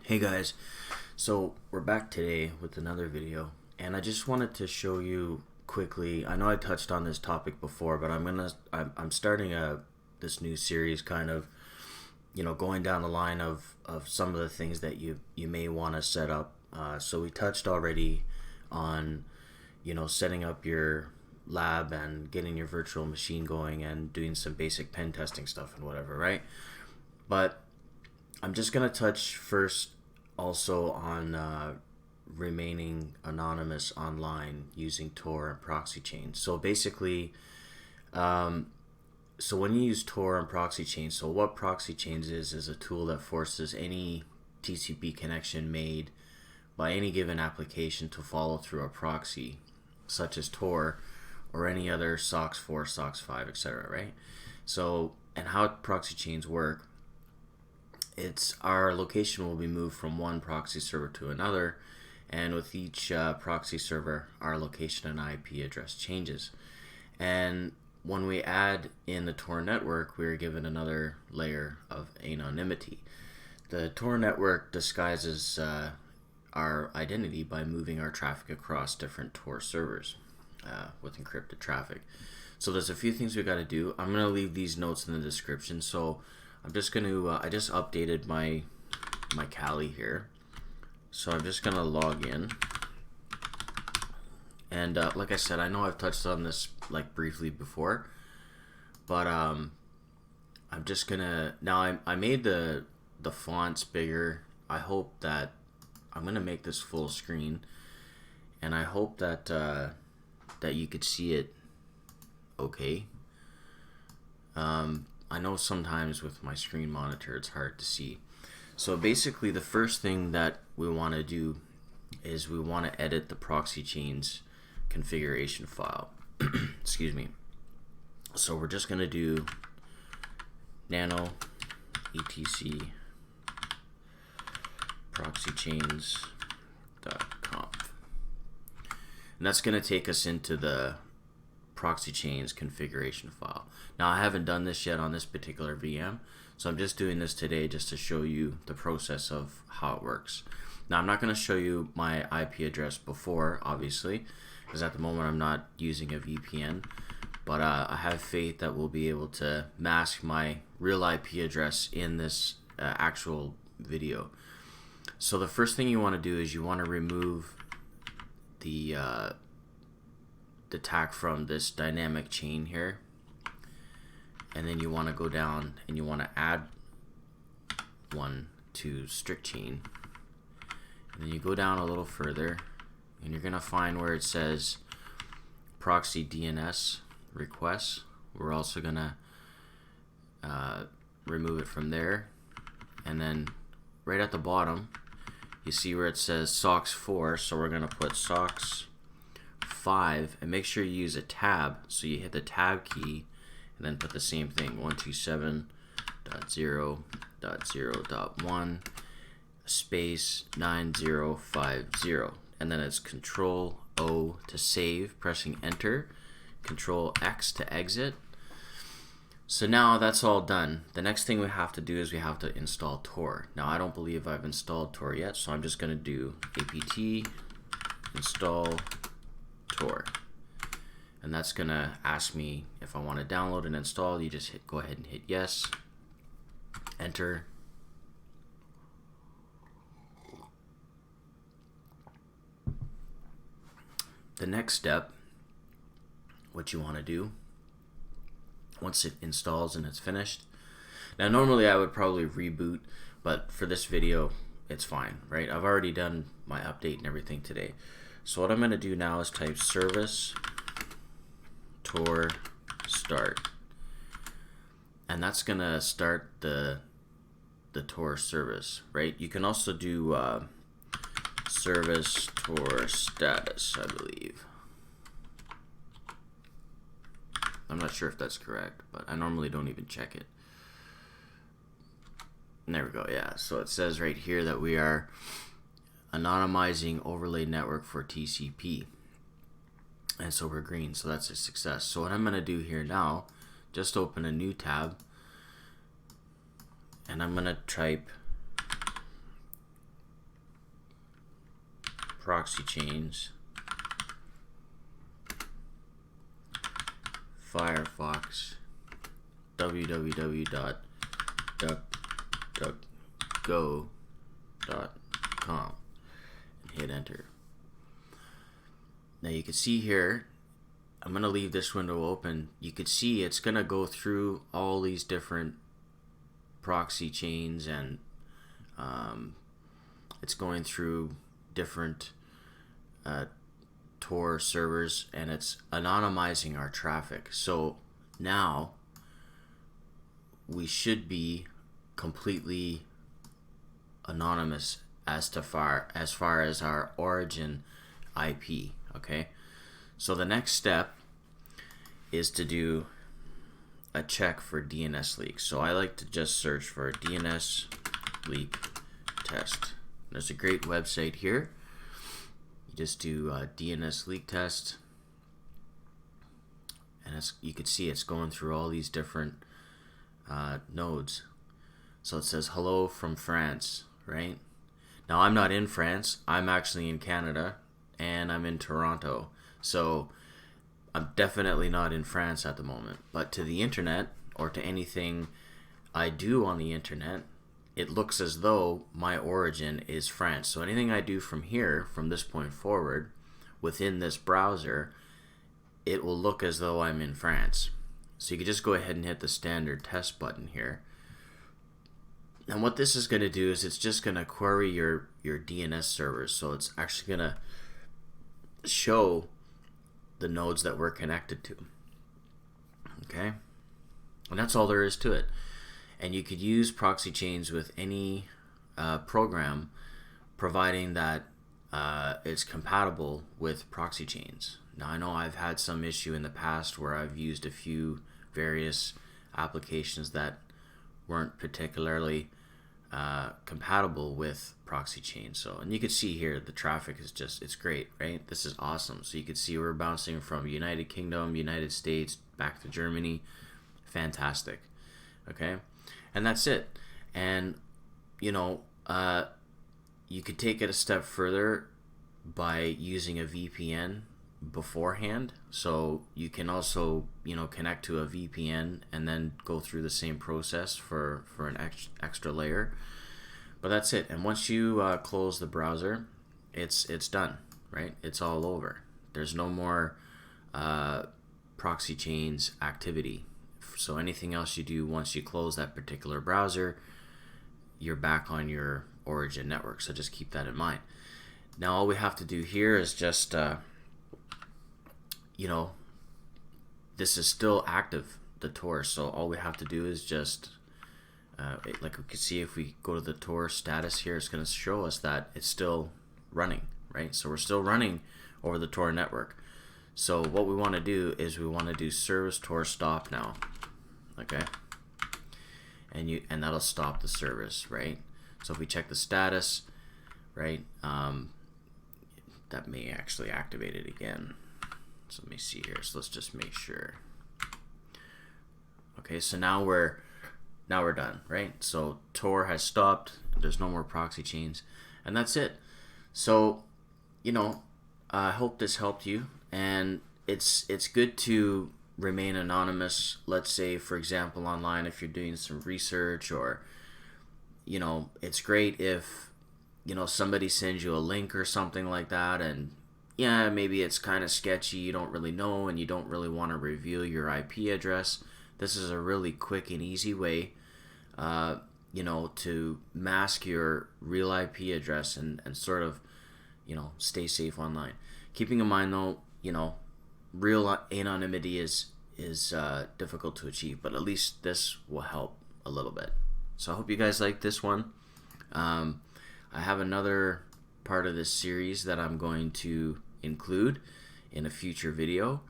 Hey guys, so we're back today with another video, and I just wanted to show you quickly. I know I touched on this topic before, but I'm starting this new series, kind of, going down the line of some of the things that you may want to set up. So we touched already on setting up your lab and getting your virtual machine going and doing some basic pen testing stuff and whatever, right? But I'm just going to touch first also on remaining anonymous online using Tor and Proxychains. So basically, so when you use Tor and Proxychains, so what Proxychains is a tool that forces any TCP connection made by any given application to follow through a proxy, such as Tor or any other SOCKS 4, SOCKS 5, etc., right? So, and how Proxychains work, it's our location will be moved from one proxy server to another, and with each proxy server our location and IP address changes. And when we add in the Tor network, we are given another layer of anonymity. The Tor network disguises our identity by moving our traffic across different Tor servers with encrypted traffic. So there's a few things we got to do. I'm going to leave these notes in the description. So I'm just going to, I just updated my Kali here. So I'm just going to log in. And like I said, I know I've touched on this like briefly before, but I'm just going to, now I made the fonts bigger. I hope that, I'm going to make this full screen, and I hope that, that you could see it okay. I know sometimes with my screen monitor it's hard to see. So basically the first thing that we want to do is we want to edit the Proxychains configuration file. Excuse me. So we're just going to do nano etc proxychains.conf, and that's going to take us into the Proxychains configuration file. Now I haven't done this yet on this particular VM, so I'm just doing this today just to show you the process of how it works. Now I'm not going to show you my IP address before, obviously, because at the moment I'm not using a VPN, but I have faith that we'll be able to mask my real IP address in this actual video. So the first thing you want to do is you want to remove the tag from this dynamic chain here, and then you want to go down and you want to add one to strict chain, and then you go down a little further and you're gonna find where it says Proxy DNS requests. We're also gonna remove it from there, and then right at the bottom you see where it says SOCKS 4, so we're gonna put SOCKS 5, and make sure you use a tab. So you hit the tab key and then put the same thing, 127.0.0.1 space 9050, and then it's Control O to save, pressing enter, Control X to exit. So now that's all done. The next thing we have to do is we have to install Tor. Now I don't believe I've installed Tor yet, so I'm just going to do apt install Tor, and that's gonna ask me if I want to download and install. You just go ahead and hit yes, enter. The next step, what you want to do once it installs and it's finished, now normally I would probably reboot, but for this video it's fine, right? I've already done my update and everything today. So what I'm going to do now is type service tor start, and that's going to start the Tor service, right? You can also do service Tor status, I believe. I'm not sure if that's correct, but I normally don't even check it. And there we go. Yeah, so it says right here that we are anonymizing overlay network for TCP, and so we're green, so that's a success. So what I'm going to do here now, just open a new tab, and I'm going to type Proxychains Firefox www.duckduckgo.com and hit enter. Now you can see here, I'm going to leave this window open. You could see it's going to go through all these different proxy chains, and it's going through different Tor servers, and it's anonymizing our traffic. So now we should be completely anonymous as far as our origin IP. Okay, so the next step is to do a check for DNS leaks. So I like to just search for DNS leak test. There's a great website here. You just do DNS leak test, and you can see it's going through all these different nodes. So it says hello from France, right? Now I'm not in France. I'm actually in Canada, and I'm in Toronto. So I'm definitely not in France at the moment. But to the internet, or to anything I do on the internet, it looks as though my origin is France. So anything I do from here, from this point forward, within this browser, it will look as though I'm in France. So you can just go ahead and hit the standard test button here. And what this is going to do is it's just going to query your DNS servers. So it's actually going to show the nodes that we're connected to. Okay? And that's all there is to it. And you could use Proxychains with any program, providing that it's compatible with Proxychains. Now I know I've had some issue in the past where I've used a few various applications that weren't particularly compatible with Proxychains. So, and you can see here the traffic is just, it's great, right? This is awesome. So you can see we're bouncing from United Kingdom, United States, back to Germany. Fantastic. Okay, and that's it. And you know, you could take it a step further by using a VPN beforehand. So you can also, you know, connect to a VPN and then go through the same process for an extra layer. But that's it. And once you close the browser, it's done, right? It's all over. There's no more Proxychains activity. So anything else you do once you close that particular browser, you're back on your origin network. So just keep that in mind. Now all we have to do here is just you know, this is still active, the Tor. So all we have to do is just like we can see, if we go to the Tor status here, it's going to show us that it's still running, right? So we're still running over the Tor network. So what we want to do is we want to do service Tor stop now. Okay, and that'll stop the service, right? So if we check the status, right, that may actually activate it again. So let me see here. So let's just make sure. Okay, so now we're done, right? So Tor has stopped. There's no more Proxychains, and that's it. So, you know, I hope this helped you, and it's good to remain anonymous. Let's say, for example, online, if you're doing some research, or, you know, it's great if, you know, somebody sends you a link or something like that, and yeah, maybe it's kind of sketchy, you don't really know, and you don't really want to reveal your IP address. This is a really quick and easy way, you know, to mask your real IP address and sort of, you know, stay safe online. Keeping in mind though, you know, real anonymity is difficult to achieve, but at least this will help a little bit. So I hope you guys like this one. I have another part of this series that I'm going to include in a future video.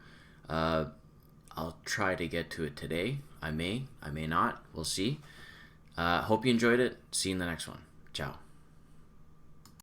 I'll try to get to it today. I may not. We'll see. Hope you enjoyed it. See you in the next one. Ciao.